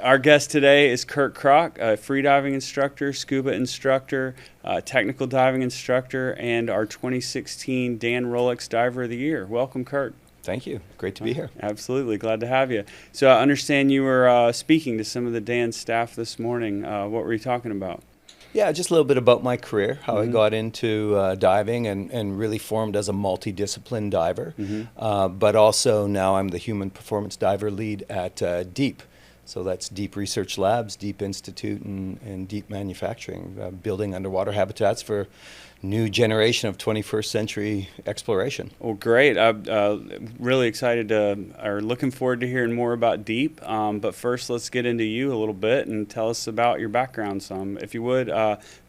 Our guest today is Kirk Krack, a freediving instructor, scuba instructor, technical diving instructor, and our 2016 Dan Rolex Diver of the Year. Welcome, Kirk. Thank you. Great to be here. Absolutely. Glad to have you. So I understand you were speaking to some of the Dan staff this morning. What were you talking about? Yeah, just a little bit about my career, how I got into diving and really formed as a multidiscipline diver. But also now I'm the human performance diver lead at DEEP. So that's Deep Research Labs, Deep Institute, and Deep Manufacturing, building underwater habitats for new generation of 21st century exploration. Well, great. I'm really excited or looking forward to hearing more about Deep. But first, let's get into you a little bit and tell us about your background some, if you would.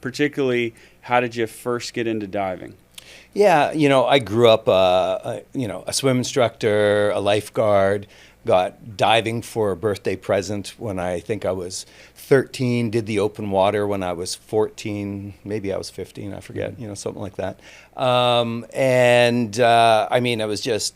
Particularly, how did you first get into diving? Yeah, I grew up, a swim instructor, a lifeguard. Got diving for a birthday present when I think I was 13, did the open water when I was 14, maybe I was 15, I forget, something like that.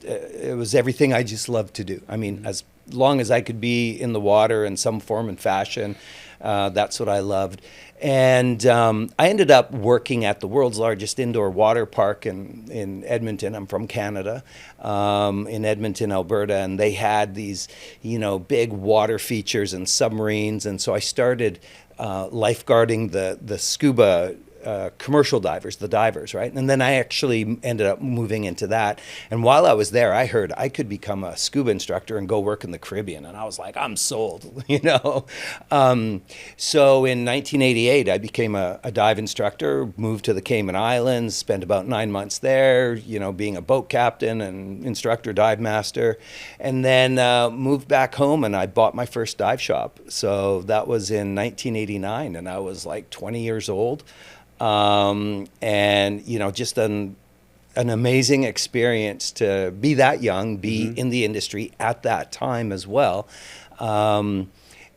It was everything I just loved to do. I mean, as long as I could be in the water in some form and fashion, that's what I loved. And I ended up working at the world's largest indoor water park in Edmonton. I'm from Canada, in Edmonton, Alberta, and they had these, big water features and submarines. And so I started lifeguarding the scuba commercial divers, the divers, right? And then I actually ended up moving into that. And while I was there, I heard I could become a scuba instructor and go work in the Caribbean. And I was like, I'm sold, So in 1988, I became a dive instructor, moved to the Cayman Islands, spent about 9 months there, being a boat captain and instructor, dive master, and then moved back home and I bought my first dive shop. So that was in 1989 and I was like 20 years old. Just an amazing experience to be that young, be in the industry at that time as well. But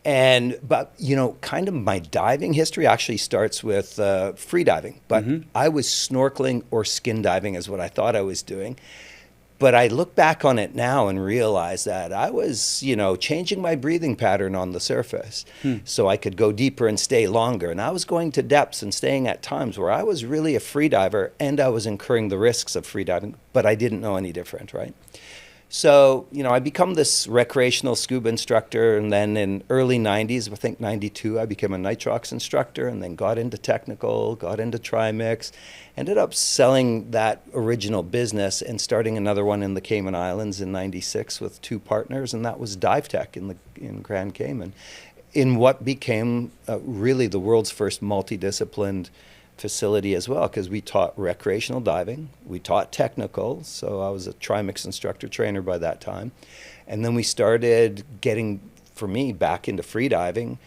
kind of my diving history actually starts with freediving. But I was snorkeling or skin diving is what I thought I was doing. But I look back on it now and realize that I was, changing my breathing pattern on the surface so I could go deeper and stay longer. And I was going to depths and staying at times where I was really a free diver and I was incurring the risks of free diving, but I didn't know any different, right? So, I become this recreational scuba instructor, and then in early 90s, I think 92, I became a nitrox instructor and then got into technical, got into trimix, ended up selling that original business and starting another one in the Cayman Islands in 96 with two partners, and that was Dive Tech in Grand Cayman, in what became really the world's first multidisciplined facility as well, because we taught recreational diving, we taught technical, so I was a trimix instructor trainer by that time, and then we started getting, for me, back into free diving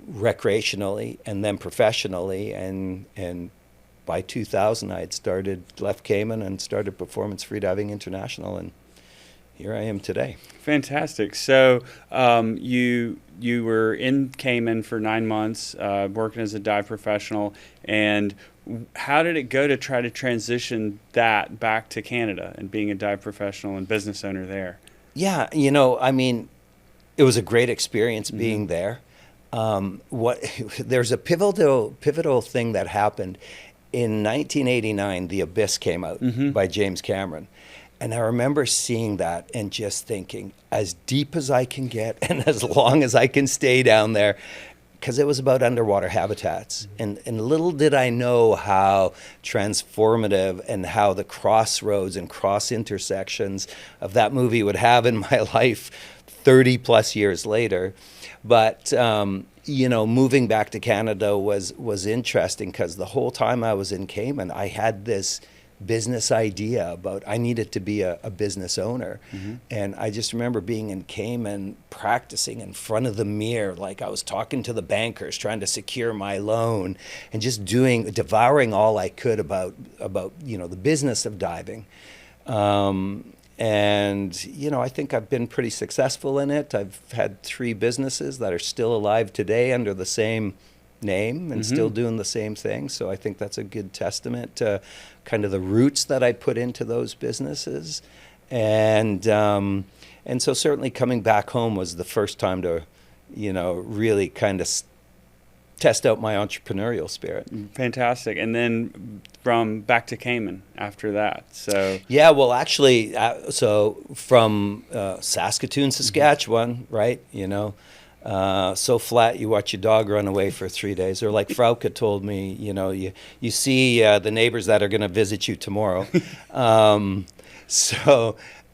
recreationally and then professionally, and by 2000 I had left Cayman and started Performance Freediving International, and here I am today. Fantastic. So you were in Cayman for 9 months, working as a dive professional, and how did it go to try to transition that back to Canada and being a dive professional and business owner there? Yeah, it was a great experience being there. There's a pivotal thing that happened. In 1989, The Abyss came out by James Cameron. And I remember seeing that and just thinking, as deep as I can get and as long as I can stay down there, because it was about underwater habitats. And little did I know how transformative and how the crossroads and cross intersections of that movie would have in my life 30 plus years later. But, moving back to Canada was interesting because the whole time I was in Cayman, I had this business idea about I needed to be a business owner. And I just remember being in Cayman practicing in front of the mirror, like I was talking to the bankers trying to secure my loan and just devouring all I could about the business of diving. I think I've been pretty successful in it. I've had 3 businesses that are still alive today under the same name and still doing the same thing. So I think that's a good testament to kind of the roots that I put into those businesses. And so certainly coming back home was the first time to really kind of test out my entrepreneurial spirit. Fantastic. And then from back to Cayman after that. So yeah, well, actually, so from Saskatoon, Saskatchewan, right? So flat you watch your dog run away for 3 days. Or like Frauke told me, you see the neighbors that are going to visit you tomorrow.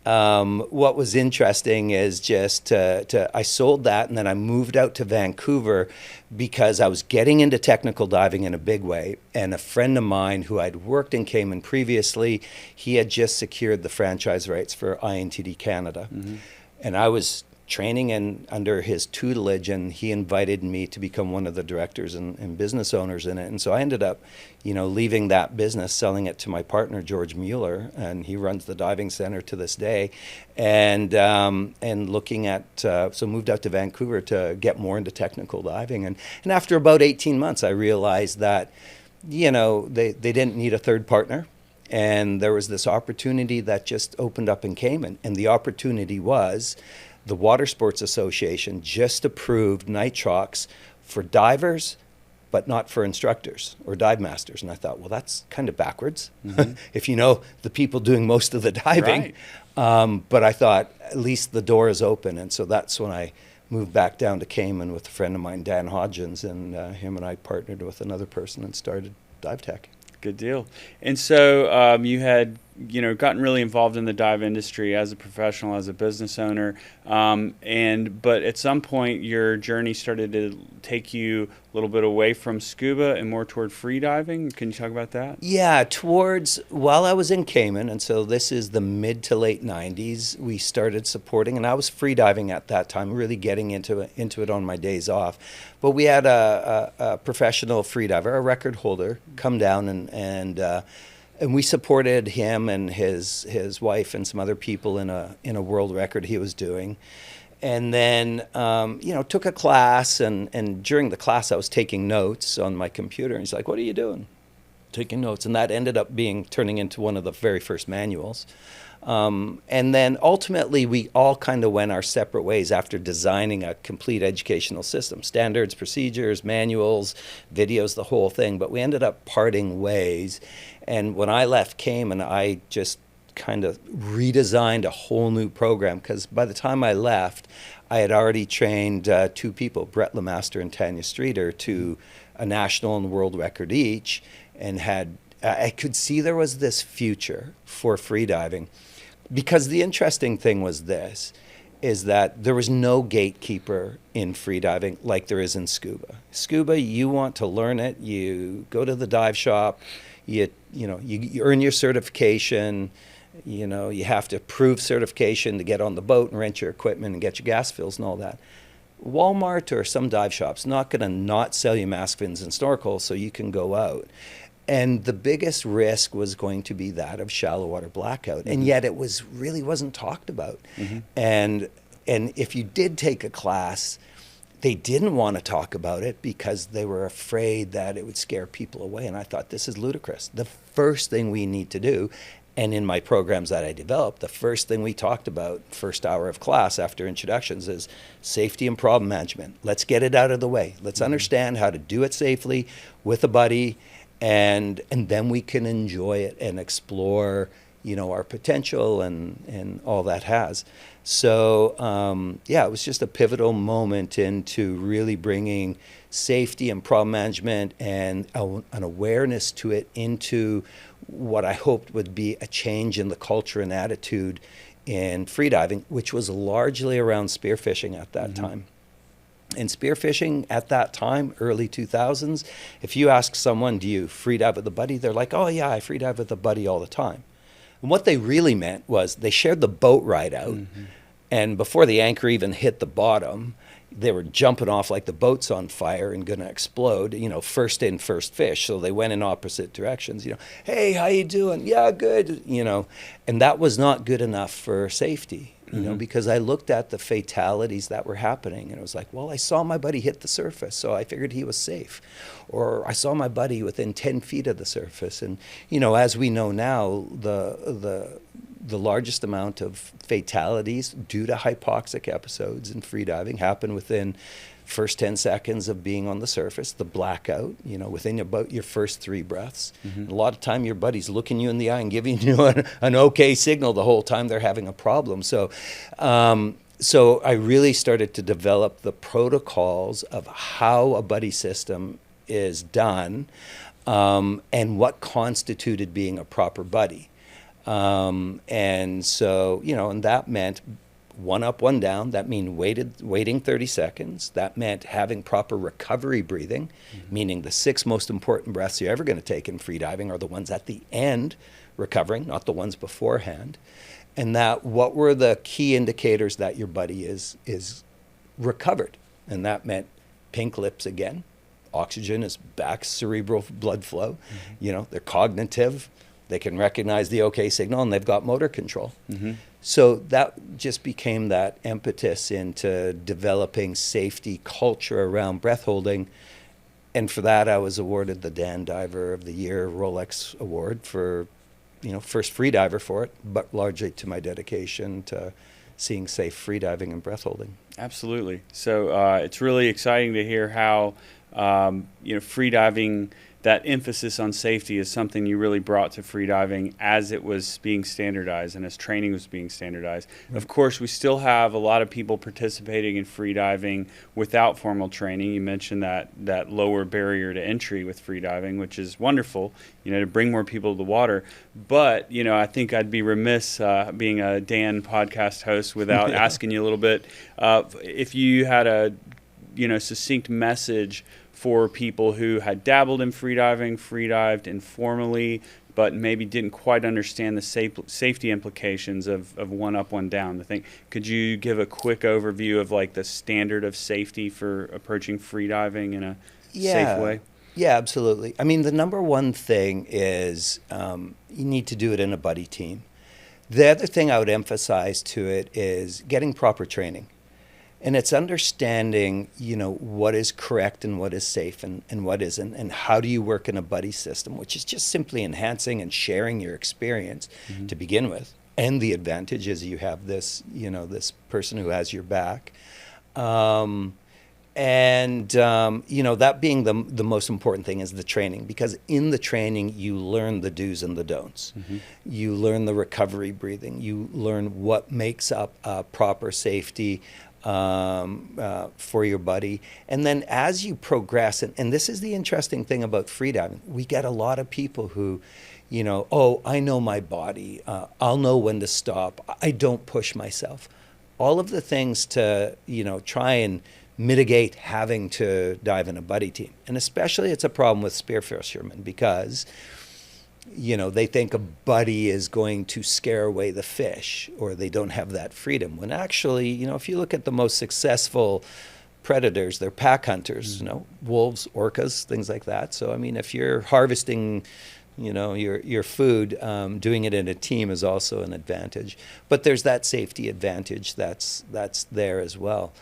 What was interesting is just I sold that, and then I moved out to Vancouver because I was getting into technical diving in a big way. And a friend of mine who I'd worked in Cayman previously, he had just secured the franchise rights for INTD Canada. Mm-hmm. And I was training under his tutelage, and he invited me to become one of the directors and business owners in it. And so I ended up, leaving that business, selling it to my partner, George Mueller, and he runs the diving center to this day. And looking at, so moved out to Vancouver to get more into technical diving. And after about 18 months, I realized that, they didn't need a third partner. And there was this opportunity that just opened up in Cayman. And the opportunity was the Water Sports Association just approved nitrox for divers, but not for instructors or dive masters. And I thought, well, that's kind of backwards, mm-hmm. if the people doing most of the diving. Right. But I thought, at least the door is open. And so that's when I moved back down to Cayman with a friend of mine, Dan Hodgins, and him and I partnered with another person and started Dive Tech. Good deal. And so you had, gotten really involved in the dive industry as a professional, as a business owner. But at some point, your journey started to take you a little bit away from scuba and more toward free diving. Can you talk about that? Yeah, while I was in Cayman, and so this is the mid to late 90s, we started supporting, and I was free diving at that time, really getting into it on my days off. But we had a professional free diver, a record holder, come down and we supported him and his wife and some other people in a world record he was doing. And then, took a class, and during the class I was taking notes on my computer, and he's like, "What are you doing?" Taking notes. And that ended up turning into one of the very first manuals. And then ultimately we all kind of went our separate ways after designing a complete educational system, standards, procedures, manuals, videos, the whole thing. But we ended up parting ways. And when I left Cayman, I just kind of redesigned a whole new program, because by the time I left, I had already trained two people, Brett Lemaster and Tanya Streeter, to a national and world record each, and I could see there was this future for freediving. Because the interesting thing was this, is that there was no gatekeeper in freediving like there is in scuba. Scuba, you want to learn it, you go to the dive shop, you earn your certification, you have to prove certification to get on the boat and rent your equipment and get your gas fills and all that. Walmart or some dive shop's not going to not sell you mask fins and snorkels so you can go out. And the biggest risk was going to be that of shallow water blackout. Mm-hmm. And yet it really wasn't talked about. Mm-hmm. And if you did take a class, they didn't want to talk about it because they were afraid that it would scare people away. And I thought, this is ludicrous. The first thing we need to do, and in my programs that I developed, the first thing we talked about, first hour of class after introductions, is safety and problem management. Let's get it out of the way. Let's understand how to do it safely with a buddy, and then we can enjoy it and explore, our potential and all that has. So, it was just a pivotal moment into really bringing safety and problem management and an awareness to it into what I hoped would be a change in the culture and attitude in freediving, which was largely around spearfishing at that mm-hmm. time. And spearfishing at that time, early 2000s, if you ask someone, do you freedive with a buddy? They're like, oh yeah, I freedive with a buddy all the time. And what they really meant was they shared the boat ride out, mm-hmm. and before the anchor even hit the bottom, they were jumping off like the boat's on fire and going to explode, first in, first fish. So they went in opposite directions, hey, how you doing? Yeah, good, and that was not good enough for safety. Mm-hmm. Because I looked at the fatalities that were happening, and it was like, well, I saw my buddy hit the surface, so I figured he was safe. Or I saw my buddy within 10 feet of the surface. And, as we know now, the the largest amount of fatalities due to hypoxic episodes in freediving happen within first 10 seconds of being on the surface, the blackout, within about your first 3 breaths. A lot of time your buddy's looking you in the eye and giving you an okay signal the whole time they're having a problem. So I really started to develop the protocols of how a buddy system is done, and what constituted being a proper buddy. And so, and that meant one up, one down. That meant waiting 30 seconds. That meant having proper recovery breathing, meaning the 6 most important breaths you're ever going to take in freediving are the ones at the end recovering, not the ones beforehand. And that what were the key indicators that your buddy is recovered. And that meant pink lips again. Oxygen is back, cerebral blood flow. They're cognitive. They can recognize the okay signal, and they've got motor control. So that just became that impetus into developing safety culture around breath holding. And for that, I was awarded the Dan Diver of the Year Rolex Award for, first freediver for it, but largely to my dedication to seeing safe freediving and breath holding. Absolutely. So it's really exciting to hear how, freediving, that emphasis on safety is something you really brought to freediving as it was being standardized and as training was being standardized. Of course, we still have a lot of people participating in freediving without formal training. You mentioned that lower barrier to entry with freediving, which is wonderful, to bring more people to the water. But, I think I'd be remiss being a Dan podcast host without asking you a little bit if you had a, succinct message for people who had dabbled in freedived informally, but maybe didn't quite understand the safety implications of one up, one down. Could you give a quick overview of like the standard of safety for approaching freediving in a safe way? Yeah, absolutely. I mean, the number one thing is you need to do it in a buddy team. The other thing I would emphasize to it is getting proper training. And it's understanding, what is correct and what is safe and what isn't, and how do you work in a buddy system, which is just simply enhancing and sharing your experience to begin with. And the advantage is you have this, this person who has your back. That being the most important thing is the training, because in the training you learn the do's and the don'ts. You learn the recovery breathing. You learn what makes up proper safety for your buddy. And then as you progress, and this is the interesting thing about freediving, we get a lot of people who, I know my body, I'll know when to stop, I don't push myself. All of the things to, try and mitigate having to dive in a buddy team. And especially it's a problem with spearfishermen because they think a buddy is going to scare away the fish, or they don't have that freedom. When actually, if you look at the most successful predators, they're pack hunters, wolves, orcas, things like that. So, I mean, if you're harvesting, your food, doing it in a team is also an advantage. But there's that safety advantage that's there as well.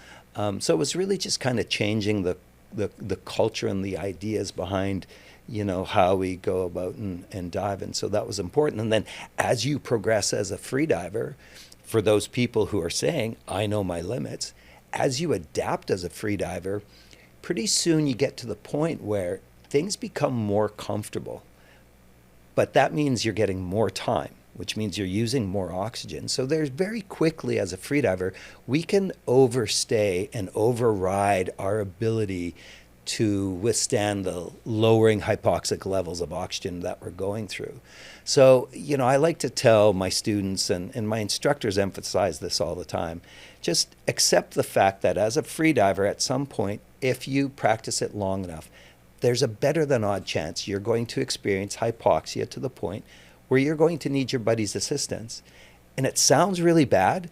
So it was really just kind of changing the culture and the ideas behind how we go about and dive. And so that was important. And then as you progress as a freediver, for those people who are saying, I know my limits, as you adapt as a freediver, pretty soon you get to the point where things become more comfortable. But that means you're getting more time, which means you're using more oxygen. So there's very quickly as a freediver, we can overstay and override our ability to withstand the lowering hypoxic levels of oxygen that we're going through. So, I like to tell my students, and my instructors emphasize this all the time, just accept the fact that as a freediver, at some point, if you practice it long enough, there's a better than odd chance you're going to experience hypoxia to the point where you're going to need your buddy's assistance. And it sounds really bad,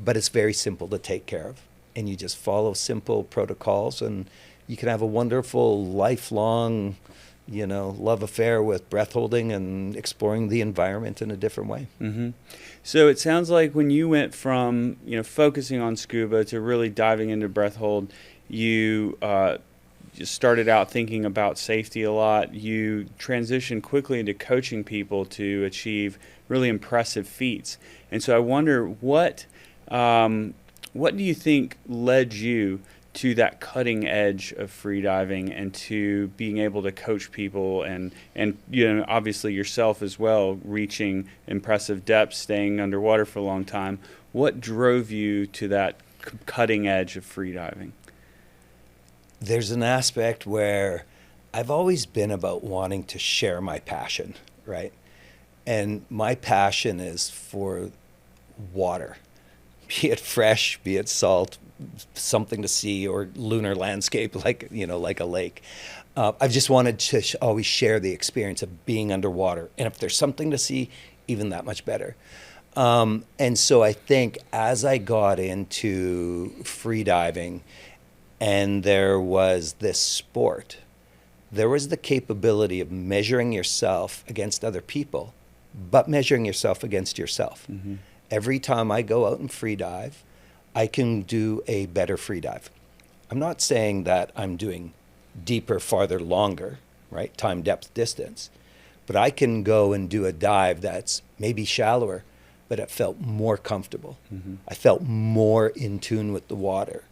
but it's very simple to take care of. And you just follow simple protocols, and you can have a wonderful, lifelong, love affair with breath holding and exploring the environment in a different way. So it sounds like when you went from, focusing on scuba to really diving into breath hold, you started out thinking about safety a lot. You transitioned quickly into coaching people to achieve really impressive feats. And so I wonder what do you think led you to that cutting edge of freediving and to being able to coach people and obviously yourself as well, reaching impressive depths, staying underwater for a long time? What drove you to that cutting edge of freediving? There's an aspect where I've always been about wanting to share my passion, right? And my passion is for water, be it fresh, be it salt, something to see, or lunar landscape like a lake. I've just wanted to always share the experience of being underwater. And if there's something to see, even that much better. And so I think as I got into freediving and there was this sport, there was the capability of measuring yourself against other people, but measuring yourself against yourself. Mm-hmm. Every time I go out and freedive, I can do a better freedive. I'm not saying that I'm doing deeper, farther, longer, right? Time, depth, distance. But I can go and do a dive that's maybe shallower, but it felt more comfortable. Mm-hmm. I felt more in tune with the water.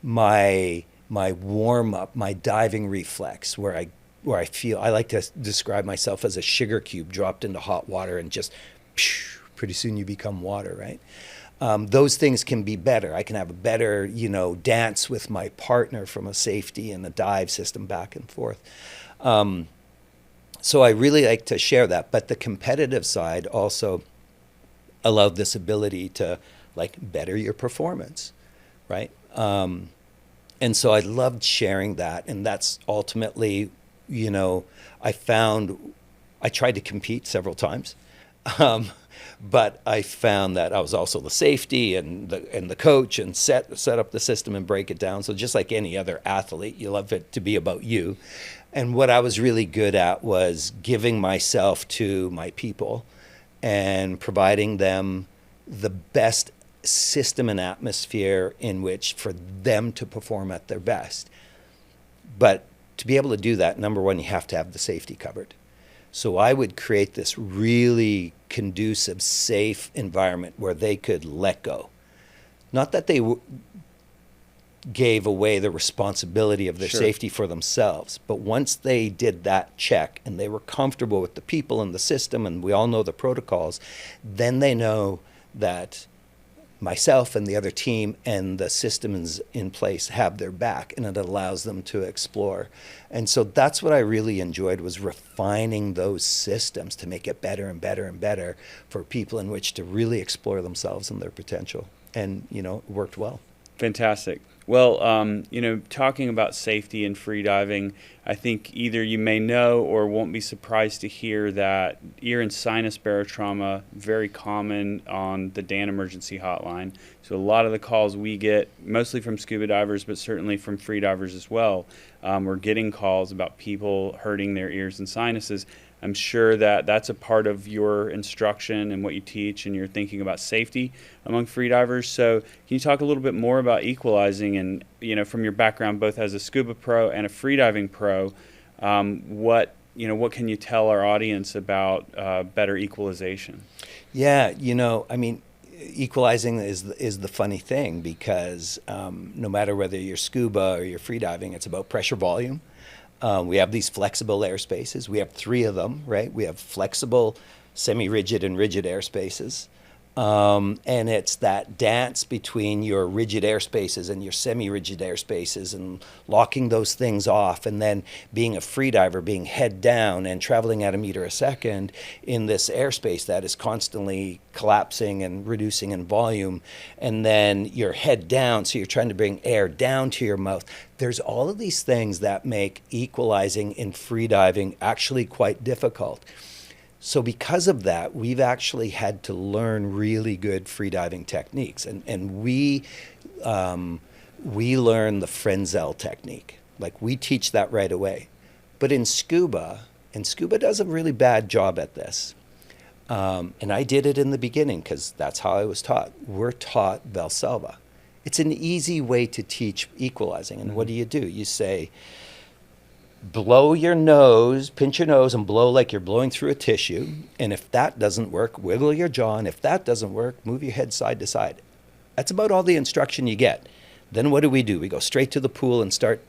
My warm up, my diving reflex, where I feel, I like to describe myself as a sugar cube dropped into hot water and just pretty soon you become water, right? Those things can be better. I can have a better, dance with my partner from a safety and a dive system back and forth. So I really like to share that. But the competitive side also allowed this ability to better your performance, right? And so I loved sharing that. And that's ultimately, I tried to compete several times. But I found that I was also the safety and the coach and set up the system and break it down. So just like any other athlete, you love it to be about you. And what I was really good at was giving myself to my people and providing them the best system and atmosphere in which for them to perform at their best. But to be able to do that, number one, you have to have the safety covered. So I would create this really conducive, safe environment where they could let go. Not that they gave away the responsibility of their safety for themselves, but once they did that check and they were comfortable with the people and the system, and we all know the protocols, then they know that myself and the other team and the systems in place have their back, and it allows them to explore. And so that's what I really enjoyed, was refining those systems to make it better and better and better for people in which to really explore themselves and their potential. And, it worked well. Fantastic. Well, talking about safety and freediving, I think either you may know or won't be surprised to hear that ear and sinus barotrauma, very common on the DAN emergency hotline. So a lot of the calls we get, mostly from scuba divers, but certainly from freedivers as well, we're getting calls about people hurting their ears and sinuses. I'm sure that that's a part of your instruction and what you teach, and you're thinking about safety among freedivers. So can you talk a little bit more about equalizing, and from your background both as a scuba pro and a freediving pro, what can you tell our audience about better equalization? Yeah, equalizing is the funny thing, because no matter whether you're scuba or you're freediving, it's about pressure volume. We have these flexible airspaces. We have 3 of them, right? We have flexible, semi-rigid, and rigid airspaces. And it's that dance between your rigid airspaces and your semi-rigid airspaces, and locking those things off, and then being a freediver, being head down and traveling at a meter a second in this airspace that is constantly collapsing and reducing in volume. And then you're head down, so you're trying to bring air down to your mouth. There's all of these things that make equalizing in freediving actually quite difficult. So because of that, we've actually had to learn really good freediving techniques. And we learn the Frenzel technique. We teach that right away. But in scuba does a really bad job at this. And I did it in the beginning because that's how I was taught. We're taught Valsalva. It's an easy way to teach equalizing. And what do? You say, blow your nose, pinch your nose and blow like you're blowing through a tissue. And if that doesn't work, wiggle your jaw. And if that doesn't work, move your head side to side. That's about all the instruction you get. Then what do? We go straight to the pool and start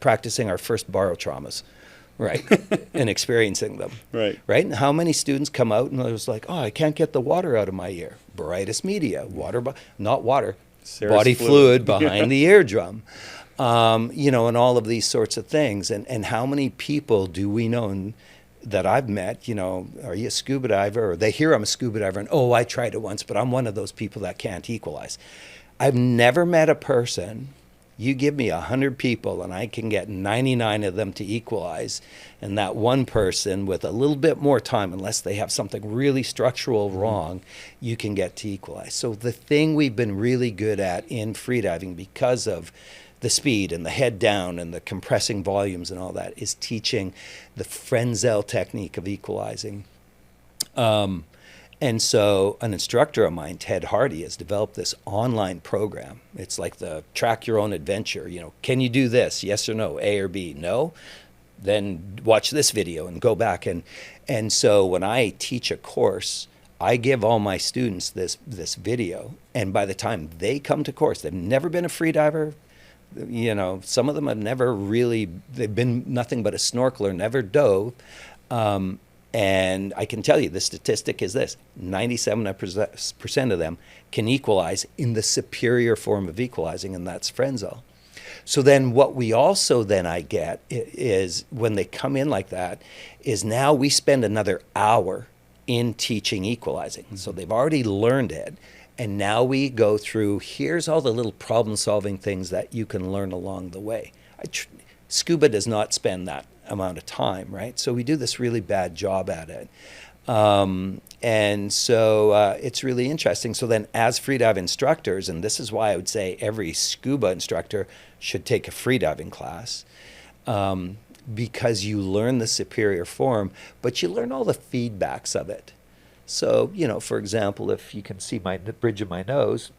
practicing our first barotraumas, right? And experiencing them. Right. Right? And how many students come out and it was like, oh, I can't get the water out of my ear. Brightest media, not water, body fluid behind the eardrum. And all of these sorts of things. And how many people do we know that I've met, are you a scuba diver? Or they hear I'm a scuba diver and, oh, I tried it once, but I'm one of those people that can't equalize. I've never met a person, you give me 100 people and I can get 99 of them to equalize. And that one person with a little bit more time, unless they have something really structural wrong, you can get to equalize. So the thing we've been really good at in freediving, because of the speed and the head down and the compressing volumes and all that, is teaching the Frenzel technique of equalizing. And so an instructor of mine, Ted Hardy, has developed this online program. It's like the track your own adventure. Can you do this? Yes or no? A or B? No? Then watch this video and go back. And so when I teach a course, I give all my students this video. And by the time they come to course, they've never been a freediver. Some of them have they've been nothing but a snorkeler, never dove. And I can tell you the statistic is this: 97% of them can equalize in the superior form of equalizing, and that's Frenzel. So then what we also I get is, when they come in like that, is now we spend another hour in teaching equalizing. Mm-hmm. So they've already learned it. And now we go through, here's all the little problem-solving things that you can learn along the way. Scuba does not spend that amount of time, right? So we do this really bad job at it. And so it's really interesting. So then as freedive instructors, and this is why I would say every scuba instructor should take a freediving class, because you learn the superior form, but you learn all the feedbacks of it. So, for example, if you can see the bridge of my nose,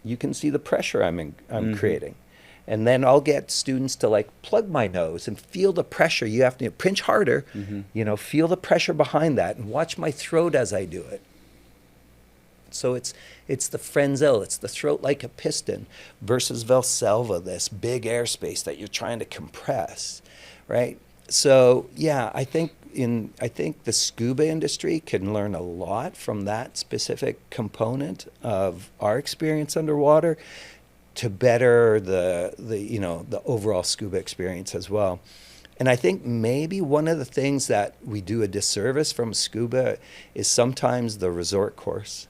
you can see the pressure I'm creating. And then I'll get students to plug my nose and feel the pressure. You have to pinch harder, feel the pressure behind that and watch my throat as I do it. So it's the Frenzel, it's the throat like a piston, versus Valsalva, this big airspace that you're trying to compress, right? So yeah, I think the scuba industry can learn a lot from that specific component of our experience underwater to better the overall scuba experience as well. And I think maybe one of the things that we do a disservice from scuba is sometimes the resort course.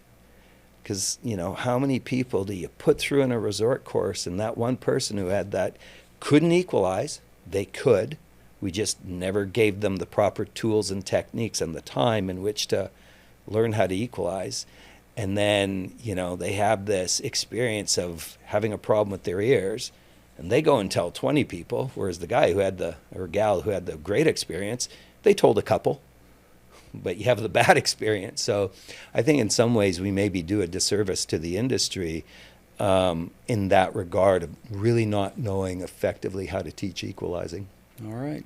Because, how many people do you put through in a resort course, and that one person who had that couldn't equalize? They could. We just never gave them the proper tools and techniques and the time in which to learn how to equalize. And then, they have this experience of having a problem with their ears, and they go and tell 20 people, whereas the guy or gal who had the great experience, they told a couple, but you have the bad experience. So I think in some ways we maybe do a disservice to the industry in that regard, of really not knowing effectively how to teach equalizing. All right.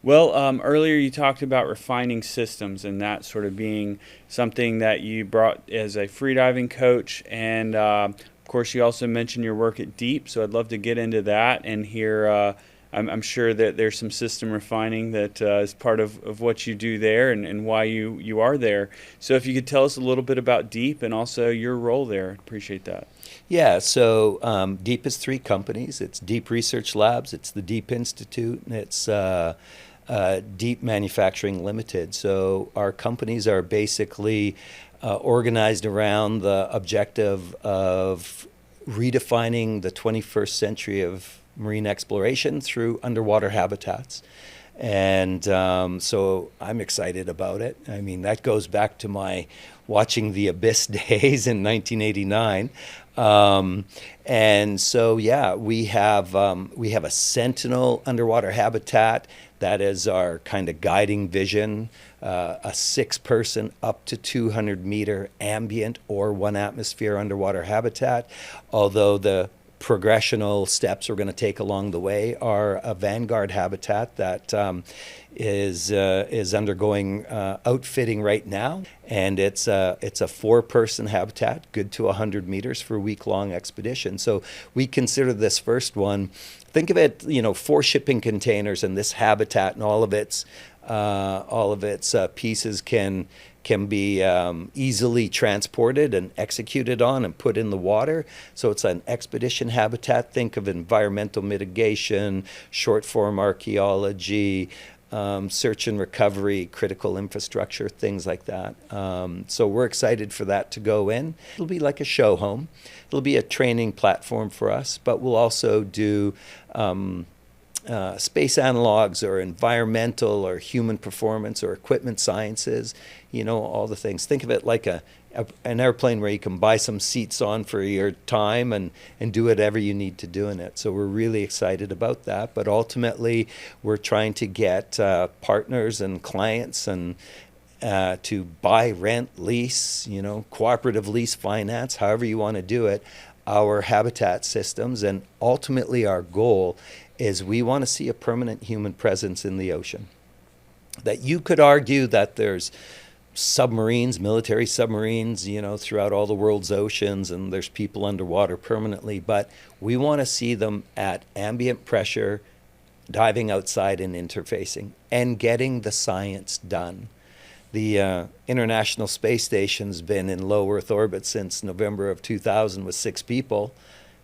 Well, earlier you talked about refining systems and that sort of being something that you brought as a freediving coach. And, of course, you also mentioned your work at Deep, so I'd love to get into that and hear. I'm sure that there's some system refining that is part of what you do there and why you are there. So if you could tell us a little bit about Deep and also your role there, I'd appreciate that. Yeah, so Deep is 3 companies. It's Deep Research Labs, it's the Deep Institute, and it's Deep Manufacturing Limited. So our companies are basically organized around the objective of redefining the 21st century of marine exploration through underwater habitats. And so I'm excited about it. I mean, that goes back to my watching the Abyss days in 1989. And so, yeah, we have a Sentinel underwater habitat. That is our kind of guiding vision, a 6-person up to 200-meter ambient or 1 atmosphere underwater habitat. Although the progressional steps we're going to take along the way are a vanguard habitat that is undergoing outfitting right now, and it's a 4-person habitat, good to 100 meters for a week-long expedition. So we consider this first one. Think of it, 4 shipping containers, and this habitat and all of its pieces can be easily transported and executed on and put in the water. So it's an expedition habitat. Think of environmental mitigation, short form archaeology, search and recovery, critical infrastructure, things like that. So we're excited for that to go in. It'll be like a show home. It'll be a training platform for us, but we'll also do space analogs or environmental or human performance or equipment sciences, all the things. Think of it like an airplane where you can buy some seats on for your time and do whatever you need to do in it. So we're really excited about that. But ultimately, we're trying to get partners and clients and to buy, rent, lease, cooperative lease finance, however you want to do it, our habitat systems. And ultimately, our goal is we want to see a permanent human presence in the ocean. That you could argue that there's submarines, military submarines, throughout all the world's oceans, and there's people underwater permanently, but we want to see them at ambient pressure, diving outside and interfacing, and getting the science done. The International Space Station's been in low Earth orbit since November of 2000 with 6 people.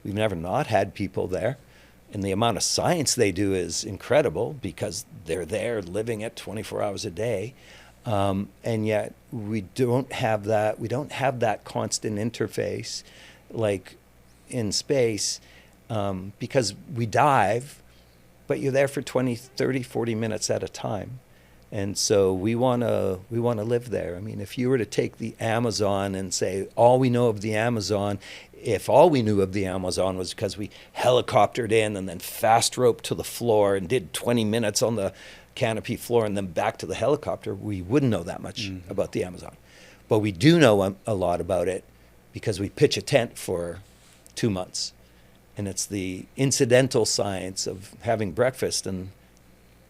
We've never not had people there. And the amount of science they do is incredible because they're there living it 24 hours a day. And yet we don't have that. We don't have that constant interface like in space because we dive, but you're there for 20, 30, 40 minutes at a time. And so we want to live there. I mean, if you were to take the Amazon and say all we know of the Amazon, if all we knew of the Amazon was because we helicoptered in and then fast roped to the floor and did 20 minutes on the canopy floor and then back to the helicopter, we wouldn't know that much about the Amazon. But we do know a lot about it because we pitch a tent for 2 months. And it's the incidental science of having breakfast and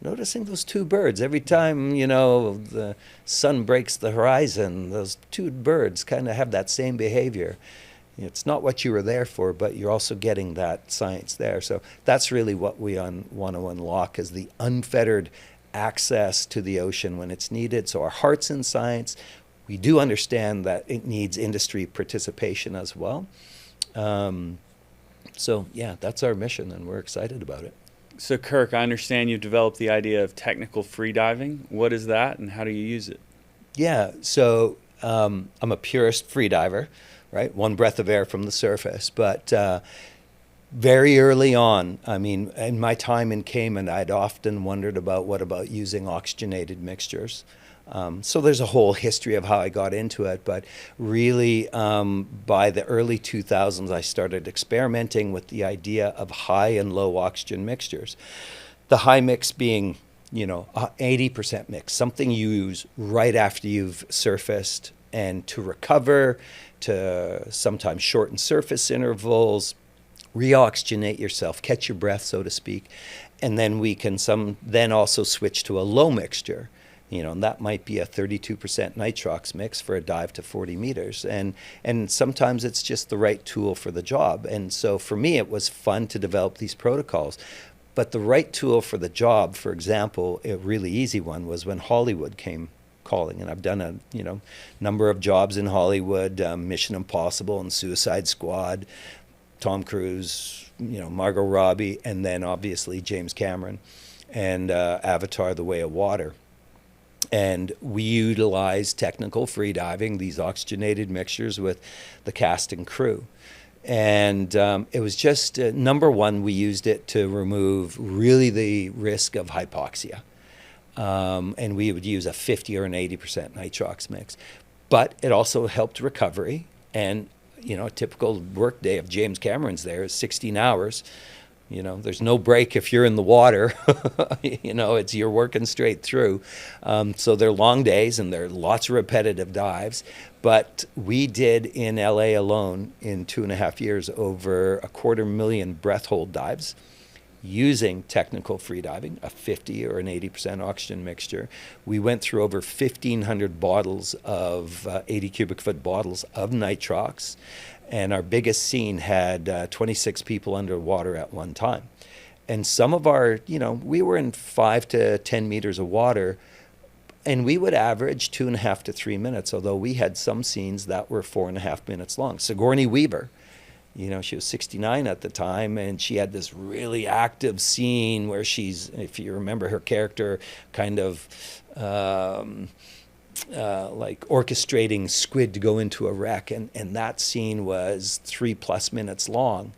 noticing those 2 birds. Every time, the sun breaks the horizon, those 2 birds kind of have that same behavior. It's not what you were there for, but you're also getting that science there. So that's really what we want to unlock, is the unfettered access to the ocean when it's needed. So our heart's in science. We do understand that it needs industry participation as well. So yeah, that's our mission, and we're excited about it. So Kirk, I understand you've developed the idea of technical freediving. What is that, and how do you use it? Yeah, so I'm a purist freediver, right? 1 breath of air from the surface. But very early on, I mean, in my time in Cayman, I'd often wondered about what about using oxygenated mixtures. So there's a whole history of how I got into it, but really by the early 2000s, I started experimenting with the idea of high and low oxygen mixtures. The high mix being, 80% mix, something you use right after you've surfaced and to recover, to sometimes shorten surface intervals, re-oxygenate yourself, catch your breath, so to speak. And then we can then also switch to a low mixture. And that might be a 32% nitrox mix for a dive to 40 meters. And sometimes it's just the right tool for the job. And so for me, it was fun to develop these protocols. But the right tool for the job, for example, a really easy one was when Hollywood came calling. And I've done a number of jobs in Hollywood, Mission Impossible and Suicide Squad, Tom Cruise, Margot Robbie, and then obviously James Cameron and Avatar: The Way of Water. And we utilize technical freediving, these oxygenated mixtures with the cast and crew. And it was just, number one, we used it to remove really the risk of hypoxia. And we would use a 50 or an 80% nitrox mix. But it also helped recovery. And, a typical work day of James Cameron's there is 16 hours. There's no break if you're in the water. You're working straight through. So they're long days and there are lots of repetitive dives. But we did in LA alone in 2.5 years over 250,000 breath hold dives using technical freediving, a 50 or an 80% oxygen mixture. We went through over 1,500 bottles of 80 cubic foot bottles of nitrox. And our biggest scene had 26 people underwater at one time. And some of our, we were in 5 to 10 meters of water, and we would average 2.5 to 3 minutes, although we had some scenes that were 4.5 minutes long. Sigourney Weaver, she was 69 at the time, and she had this really active scene where she's, if you remember her character, kind of like orchestrating squid to go into a wreck, and that scene was 3+ minutes long.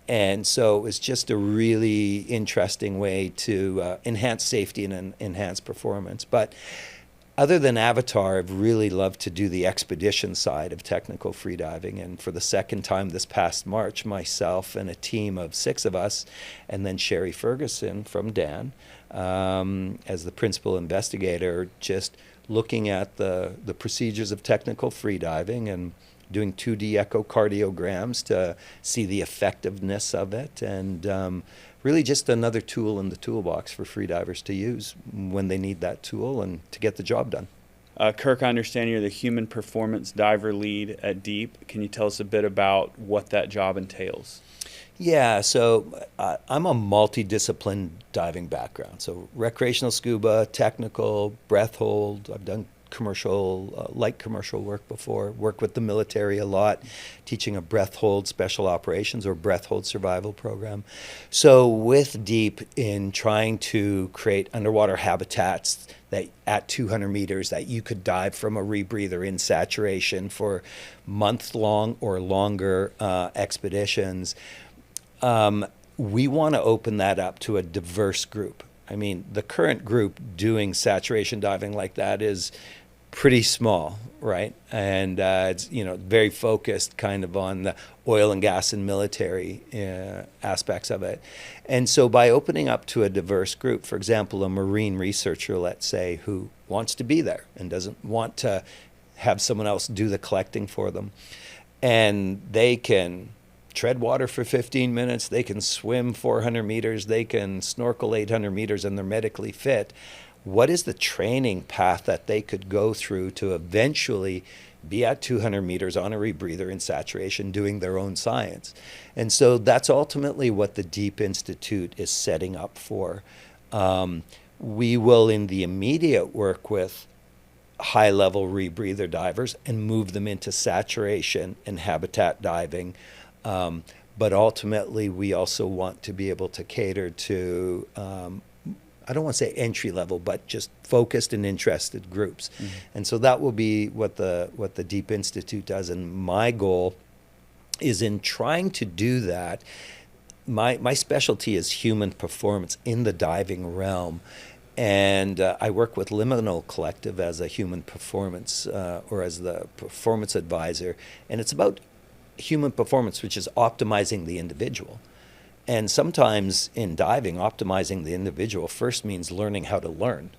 And so it was just a really interesting way to enhance safety and enhance performance. But other than Avatar, I've really loved to do the expedition side of technical freediving. And for the second time this past March, myself and a team of 6 of us, and then Sherry Ferguson from DAN, as the principal investigator, just looking at the procedures of technical freediving and doing 2D echocardiograms to see the effectiveness of it, and really just another tool in the toolbox for freedivers to use when they need that tool and to get the job done. Kirk, I understand you're the human performance diver lead at DEEP. Can you tell us a bit about what that job entails? Yeah, so I'm a multidiscipline diving background. So recreational scuba, technical, breath hold. I've done commercial, light commercial work before, worked with the military a lot, teaching a breath hold special operations or breath hold survival program. So with DEEP, in trying to create underwater habitats that at 200 meters that you could dive from a rebreather in saturation for month-long or longer expeditions, we want to open that up to a diverse group. I mean, the current group doing saturation diving like that is pretty small, right? And it's very focused kind of on the oil and gas and military aspects of it. And so by opening up to a diverse group, for example, a marine researcher, let's say, who wants to be there and doesn't want to have someone else do the collecting for them, and they can tread water for 15 minutes, they can swim 400 meters, they can snorkel 800 meters, and they're medically fit. What is the training path that they could go through to eventually be at 200 meters on a rebreather in saturation doing their own science? And so that's ultimately what the DEEP Institute is setting up for. We will, in the immediate, work with high-level rebreather divers and move them into saturation and habitat diving. But ultimately, we also want to be able to cater to I don't want to say entry level, but just focused and interested groups. Mm-hmm. And so that will be what the DEEP Institute does. And my goal is in trying to do that. My specialty is human performance in the diving realm. And I work with Liminal Collective as a human performance or as the performance advisor. And it's about human performance, which is optimizing the individual. And sometimes in diving, optimizing the individual first means learning how to learn,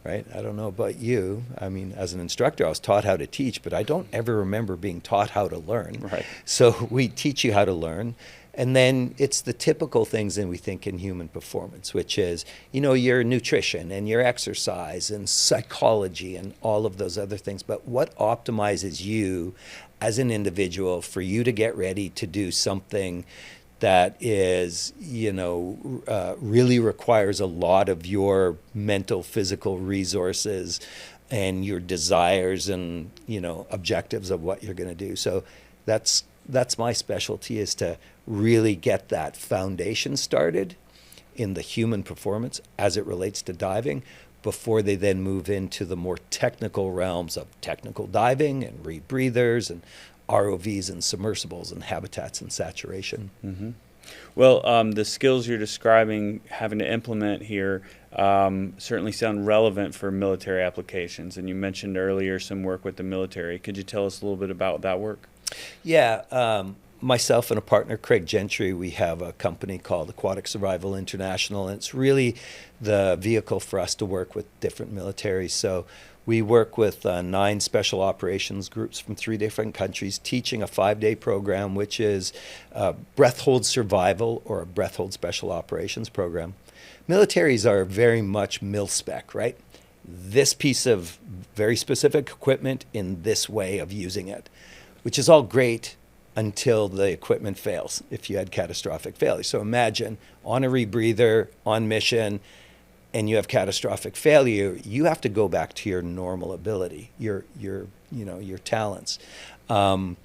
right? I don't know about you. I mean, as an instructor, I was taught how to teach, but I don't ever remember being taught how to learn. Right. So we teach you how to learn. And then it's the typical things that we think in human performance, which is, your nutrition and your exercise and psychology and all of those other things. But what optimizes you as an individual for you to get ready to do something that is, really requires a lot of your mental, physical resources and your desires and, objectives of what you're going to do. So that's my specialty, is to really get that foundation started in the human performance as it relates to diving before they then move into the more technical realms of technical diving and rebreathers and ROVs and submersibles and habitats and saturation. Mm-hmm. Well, the skills you're describing having to implement here certainly sound relevant for military applications. And you mentioned earlier some work with the military. Could you tell us a little bit about that work? Yeah. myself and a partner, Craig Gentry, we have a company called Aquatic Survival International, and it's really the vehicle for us to work with different militaries. So we work with 9 special operations groups from 3 different countries, teaching a 5-day program, which is a breath hold survival or a breath hold special operations program. Militaries are very much mil-spec, right? This piece of very specific equipment in this way of using it, which is all great until the equipment fails, if you had catastrophic failure. So imagine on a rebreather, on mission, and you have catastrophic failure, you have to go back to your normal ability, your talents. And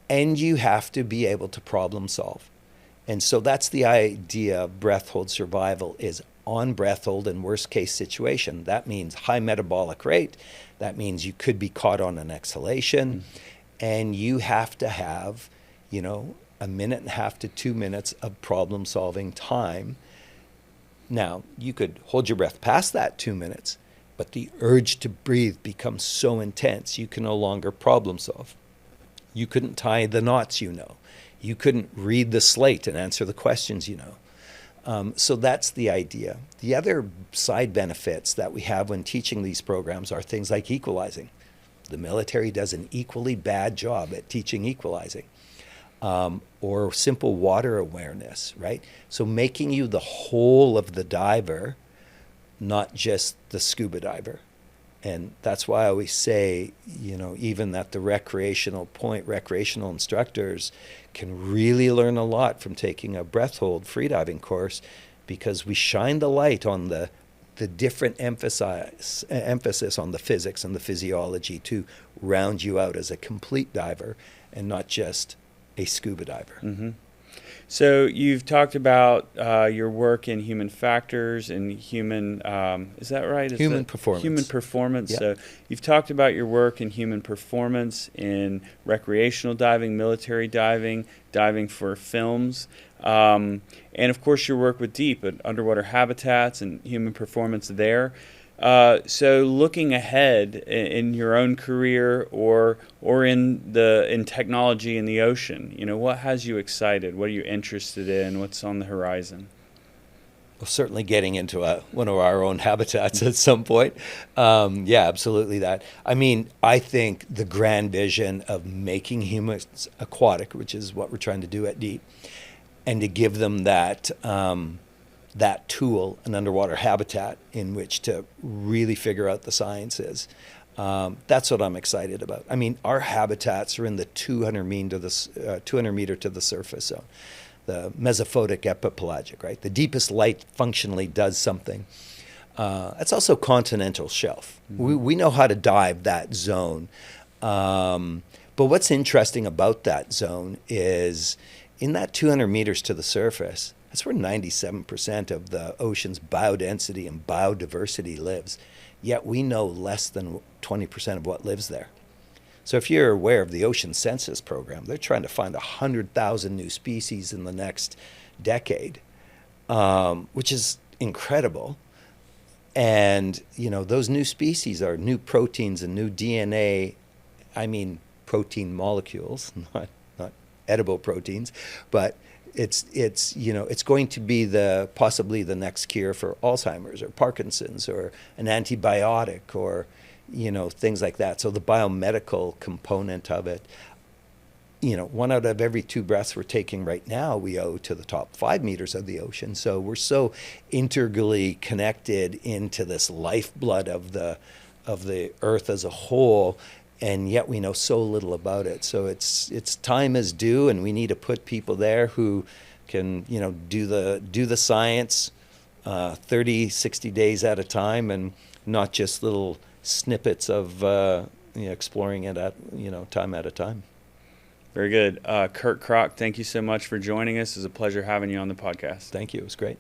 you have to be able to problem solve. And so that's the idea of breath hold survival, is on breath hold in worst case situation. That means high metabolic rate. That means you could be caught on an exhalation. And you have to have, 1.5 to 2 minutes of problem solving time. Now, you could hold your breath past that 2 minutes, but the urge to breathe becomes so intense, you can no longer problem solve. You couldn't tie the knots, You couldn't read the slate and answer the questions, So that's the idea. The other side benefits that we have when teaching these programs are things like equalizing. The military does an equally bad job at teaching equalizing, or simple water awareness, right? So making you the whole of the diver, not just the scuba diver. And that's why I always say, even at the recreational instructors can really learn a lot from taking a breath hold freediving course, because we shine the light on the different emphasis on the physics and the physiology to round you out as a complete diver and not just a scuba diver. Mm-hmm. So you've talked about your work in human factors and human, is that right? Human performance. Human performance. Yeah. So you've talked about your work in human performance in recreational diving, military diving, diving for films, and of course your work with deep and underwater habitats and human performance there. So looking ahead in your own career or in technology in the ocean, what has you excited? What are you interested in? What's on the horizon? Well, certainly getting into one of our own habitats at some point. Yeah, absolutely that. I mean, I think the grand vision of making humans aquatic, which is what we're trying to do at Deep, and to give them that tool, an underwater habitat in which to really figure out the sciences. That's what I'm excited about. I mean, our habitats are in the 200 meter to the surface zone, the mesophotic epipelagic, right? The deepest light functionally does something. It's also continental shelf. Mm-hmm. We know how to dive that zone. But what's interesting about that zone is in that 200 meters to the surface, that's where 97% of the ocean's biodensity and biodiversity lives. Yet we know less than 20% of what lives there. So if you're aware of the Ocean Census Program, they're trying to find 100,000 new species in the next decade, which is incredible. And, those new species are new proteins and new DNA. I mean, protein molecules, not edible proteins, but it's going to be possibly the next cure for Alzheimer's or Parkinson's or an antibiotic or things like that. So the biomedical component of it, 1 out of every 2 breaths we're taking right now we owe to the top 5 meters of the ocean. So we're so integrally connected into this lifeblood of the earth as a whole. And yet we know so little about it. So it's time is due, and we need to put people there who can, do the science 30, 60 days at a time, and not just little snippets of exploring it at time at a time. Very good. Kirk Krack, thank you so much for joining us. It was a pleasure having you on the podcast. Thank you. It was great.